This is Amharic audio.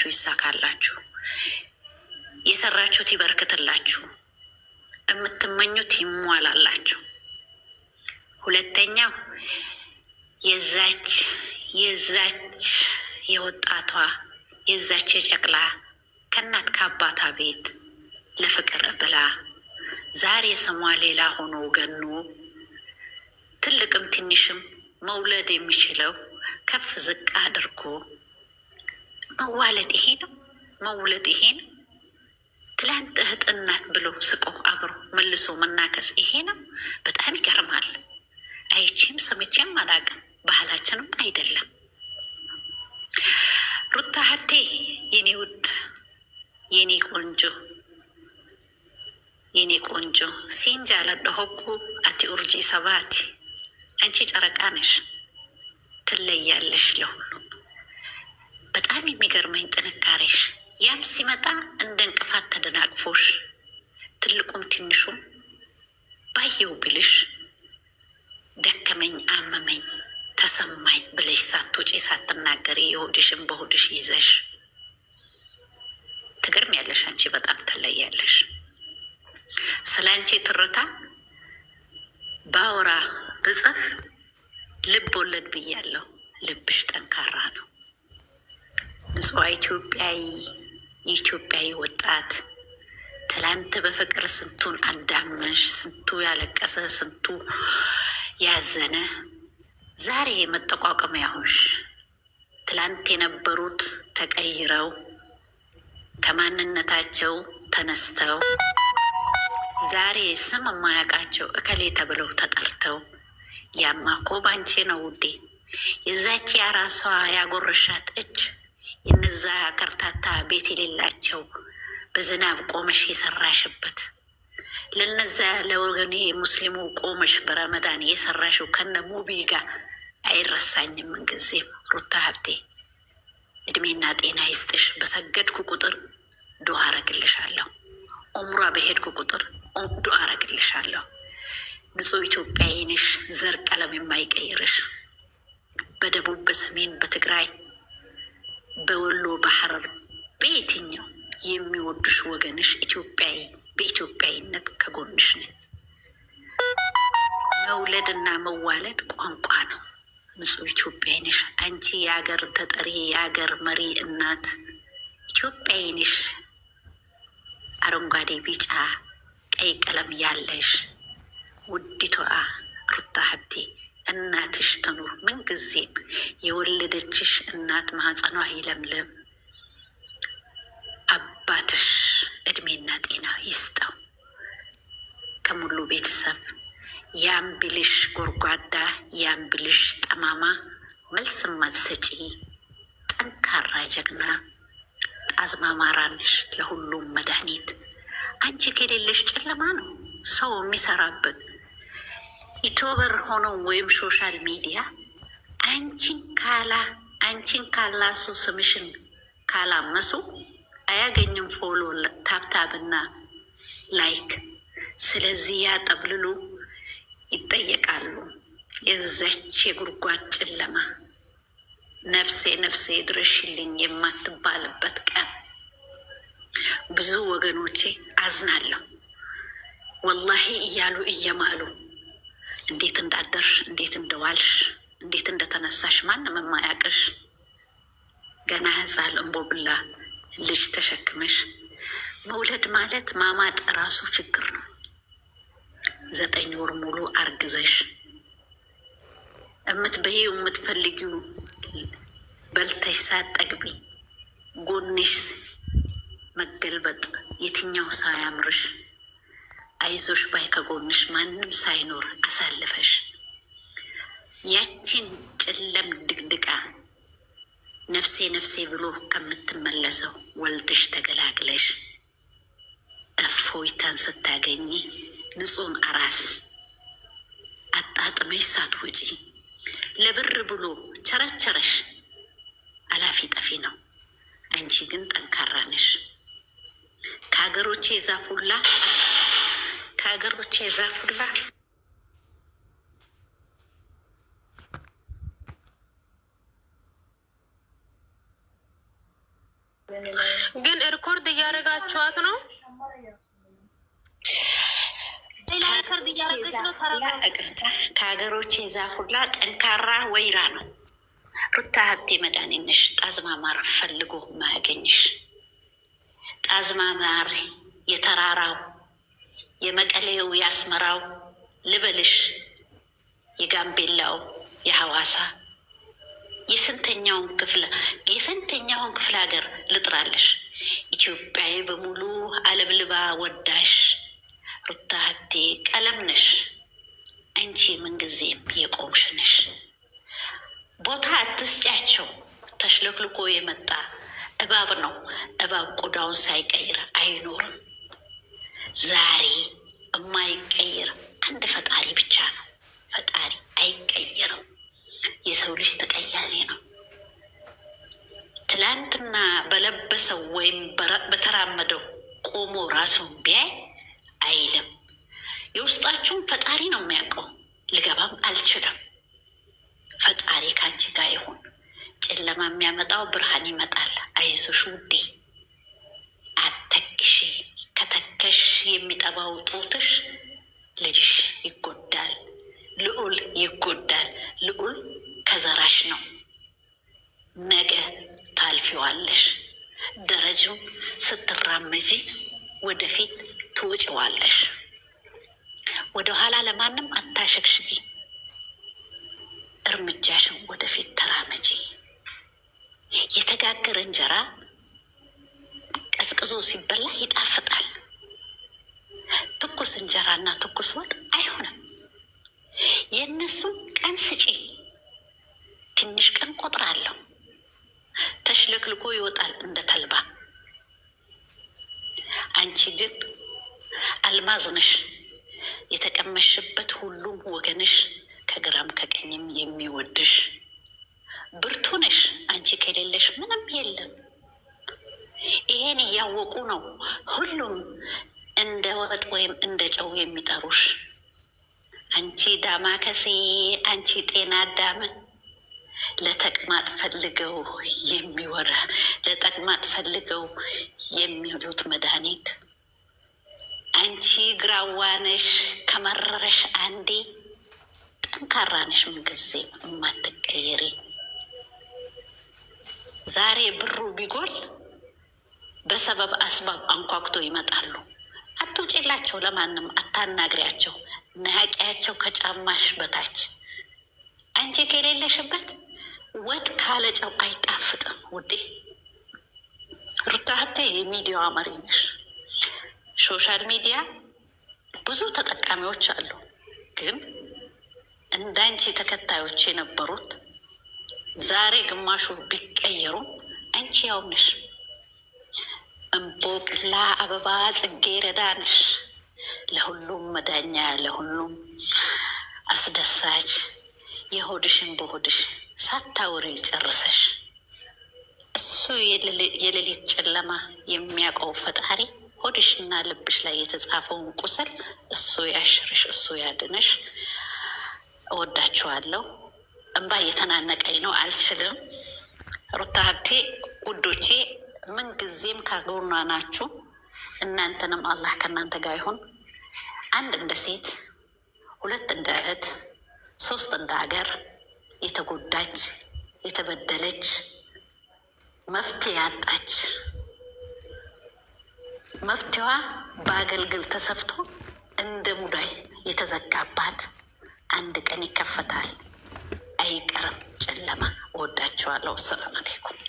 ያሰባችሁ ይሳካላችሁ፣ የሰራችሁት ይበርክትላችሁ፣ የምትመኙት ይሟላላችሁ። ሁለተኛው የዛች የወጣቷ የዛች የጨቅላ ከእናት ከአባቷ ቤት ለፍቅር ብላ ዛሬ ስሟ ሌላ ሆኖ ገኖ ትልቅም ትንሽም መውለድ የሚችለው ከፍ ዝቅ አድርጎ መዋለድ ይሄ ነው፣ መውለድ ይሄ ነው። ትላንት እህት እናት ብሎ ስቆ አብሮ መልሶ መናከስ ይሄ ነው። በጣም ይገርማል። አይቼም ሰምቼም አላውቅም፣ ባህላችንም አይደለም። ሩታ ሀቴ የኔ ውድ የኔ ቆንጆ የኔ ቆንጆ ሲንጃ ለደሆኩ አቲ ኡርጂ ሰባቲ አንቺ ጨረቃ ነሽ፣ ትለያለሽ ለሁሉም። በጣም የሚገርመኝ ጥንካሬሽ፣ ያም ሲመጣ እንደ እንቅፋት ተደናቅፎሽ ትልቁም ትንሹም ባየው ብልሽ ደከመኝ አመመኝ ተሰማኝ ብለሽ ሳትወጪ ሳትናገሪ የሆድሽን በሆድሽ ይዘሽ ትገርሚያለሽ። አንቺ በጣም ትለያለሽ። ስለ አንቺ ትርታ ባወራ ብጽፍ ልብ ወለድ ብያለሁ። ልብሽ ጠንካራ ነው። ንጹሕ ኢትዮጵያዊ የኢትዮጵያዊ ወጣት ትላንት በፍቅር ስንቱን አዳመሽ፣ ስንቱ ያለቀሰ፣ ስንቱ ያዘነ፣ ዛሬ መጠቋቋሚያ ሆንሽ። ትላንት የነበሩት ተቀይረው ከማንነታቸው ተነስተው ዛሬ ስም የማያውቃቸው እከሌ ተብለው ተጠርተው ያማ እኮ ባንቺ ነው ውዴ። የዛች ያራሷ ያጎረሻት እጅ የነዛ ከርታታ ቤት የሌላቸው በዝናብ ቆመሽ የሰራሽበት ለነዛ ለወገኔ ሙስሊሙ ቆመሽ በረመዳን የሰራሽው ከነ ሙቢ ጋር አይረሳኝም ምንጊዜም። ሩታ ሀብቴ እድሜና ጤና ይስጥሽ። በሰገድኩ ቁጥር ዱዓ አረግልሻለሁ። ኡምራ በሄድኩ ቁጥር ዱዓ አረግልሻለሁ። ንጹሕ ኢትዮጵያዊ ነሽ፣ ዘር ቀለም የማይቀይርሽ። በደቡብ በሰሜን በትግራይ በወሎ በሐረር በየትኛው የሚወዱሽ ወገንሽ ኢትዮጵያዊ በኢትዮጵያዊነት ከጎንሽ ነኝ። መውለድና መዋለድ ቋንቋ ነው። ንጹሕ ኢትዮጵያዊ ነሽ አንቺ፣ የሀገር ተጠሪ የሀገር መሪ እናት ኢትዮጵያዊ ነሽ። አረንጓዴ ቢጫ ቀይ ቀለም ያለሽ ውዲቷ ሩታ ሀብቴ እናትሽ ትኑር ምንጊዜም። የወለደችሽ እናት ማህፀኗ ይለምልም። አባትሽ እድሜና ጤና ይስጠው። ከሙሉ ቤተሰብ ያም ብልሽ ጎርጓዳ ያም ብልሽ ጠማማ መልስ ማትሰጪ ጠንካራ ጀግና ጣዝማ ማራንሽ ለሁሉም መድኃኒት። አንቺ ከሌለሽ ጨለማ ነው ሰው የሚሰራበት። ዩቲዩበር ሆነው ወይም ሶሻል ሚዲያ አንቺን ካላሱ ስምሽን ካላመሱ አያገኝም ፎሎ ታብታብና ላይክ። ስለዚህ ያጠብልሉ ይጠየቃሉ። የዛች የጉርጓድ ጨለማ ነፍሴ ነፍሴ ድረሽልኝ የማትባልበት ቀን ብዙ ወገኖቼ አዝናለሁ ወላሂ እያሉ እየማሉ እንዴት እንዳደርሽ፣ እንዴት እንደዋልሽ፣ እንዴት እንደተነሳሽ ማንም የማያውቅሽ ገና ህፃን እንቦብላ ልጅ ተሸክመሽ መውለድ ማለት ማማጥ ራሱ ችግር ነው። 9 ወር ሙሉ አርግዘሽ እምትበይው የምትፈልጊው በልተሽ ሳትጠግቢ ጎንሽ መገልበጥ የትኛው ሳያምርሽ አይዞሽ ባይ ከጎንሽ ማንም ሳይኖር አሳልፈሽ ያቺን ጨለም ድቅድቃ ነፍሴ ነፍሴ ብሎ ከምትመለሰው ወልደሽ ተገላግለሽ እፎይታን ስታገኝ ንጹህ አራስ አጣጥመሽ ሳትወጪ ለብር ብሎ ቸረቸረሽ አላፊ ጠፊ ነው። አንቺ ግን ጠንካራ ነሽ። ከሀገሮቼ ዛፉላ ግን ሪኮርድ እያደረጋችኋት ነው። እቅርታ ከሀገሮች የዛፉላ ጠንካራ ወይራ ነው። ሩታ ሀብቴ መድኃኒነሽ ጣዝማማር ፈልጎ ማያገኝሽ ጣዝማማር የተራራው የመቀሌው የአስመራው ልበልሽ የጋምቤላው የሐዋሳ የስንተኛውን ክፍለ ሀገር ልጥራለሽ ኢትዮጵያዊ በሙሉ አለብልባ ወዳሽ ሩታ ሀብቴ ቀለም ነሽ አንቺ ምንጊዜም የቆምሽ ነሽ። ቦታ አትስጫቸው። ተሽለክልኮ የመጣ እባብ ነው። እባብ ቆዳውን ሳይቀይር አይኖርም። ዛሬ የማይቀይር አንድ ፈጣሪ ብቻ ነው። ፈጣሪ አይቀየርም። የሰው ልጅ ተቀያሪ ነው። ትላንትና በለበሰው ወይም በተራመደው ቆሞ ራሱን ቢያይ አይልም። የውስጣችሁን ፈጣሪ ነው የሚያውቀው። ልገባም አልችልም። ፈጣሪ ካንቺ ጋር ይሁን። ጨለማ የሚያመጣው ብርሃን ይመጣል። አይዞሽ ውዴ፣ አተክሺ። ከተከሽ የሚጠባው ጡትሽ ልጅሽ ይጎዳል። ልዑል ይጎዳል። ልዑል ከዘራሽ ነው። ነገ ታልፊዋለሽ። ደረጃው ስትራመጂ ወደፊት ትውጭዋለሽ። ወደኋላ ለማንም አታሸግሽጊ። እርምጃሽን ወደፊት ተራመጂ። የተጋገረ እንጀራ ቀዝቅዞ ሲበላ ይጣፍጣል። ትኩስ እንጀራና ትኩስ ወጥ አይሆንም። የእነሱን ቀን ስጪ። ትንሽ ቀን ቆጥራለሁ። ተሽለክልኮ ይወጣል እንደ ተልባ። አንቺ ግን አልማዝ ነሽ። የተቀመሽበት ሁሉም ወገንሽ ከግራም ከቀኝም የሚወድሽ ብርቱ ነሽ። አንቺ ከሌለሽ ምንም የለም። ይሄን እያወቁ ነው ሁሉም እንደ ወጥ ወይም እንደ ጨው የሚጠሩሽ። አንቺ ዳማከሴ፣ አንቺ ጤና አዳም፣ ለተቅማጥ ፈልገው ለተቅማጥ ፈልገው የሚሉት መድኃኒት። አንቺ ግራዋ ነሽ። ከመረረሽ አንዴ ጠንካራ ነሽ። ምንጊዜም የማትቀየሪ። ዛሬ ብሩ ቢጎል በሰበብ አስባብ አንኳኩቶ ይመጣሉ። አትውጪላቸው። ለማንም አታናግሪያቸው። ናቂያቸው ከጫማሽ በታች። አንቺ ከሌለሽበት ወጥ ካለ ጨው አይጣፍጥም ውዴ። ሩታ ሀብቴ የሚዲያዋ መሪ ነሽ። ሶሻል ሚዲያ ብዙ ተጠቃሚዎች አሉ። ግን እንዳንቺ ተከታዮች የነበሩት ዛሬ ግማሹ ቢቀየሩም አንቺ ያው ነሽ። እንቦቅላ አበባ ጽጌረዳ ነሽ። ለሁሉም መዳኛ፣ ለሁሉም አስደሳች። የሆድሽን በሆድሽ ሳታውሪ ጨርሰሽ እሱ የሌሊት ጨለማ የሚያውቀው ፈጣሪ ሆድሽና ልብሽ ላይ የተጻፈውን ቁስል እሱ ያሽርሽ፣ እሱ ያድንሽ። እወዳችኋለሁ። እንባ እየተናነቀኝ ነው፣ አልችልም። ሩታ ሀብቴ ውዶቼ፣ ምን ጊዜም ከጎኗ ናችሁ። እናንተንም አላህ ከእናንተ ጋር ይሁን። አንድ እንደ ሴት፣ ሁለት እንደ እህት፣ ሶስት እንደ ሀገር የተጎዳች የተበደለች መፍትሄ ያጣች መፍትሄዋ በአገልግል ተሰፍቶ እንደ ሙዳይ የተዘጋባት አንድ ቀን ይከፈታል። አይቀርም ጨለማ። እወዳችኋለሁ። ሰላም አለይኩም።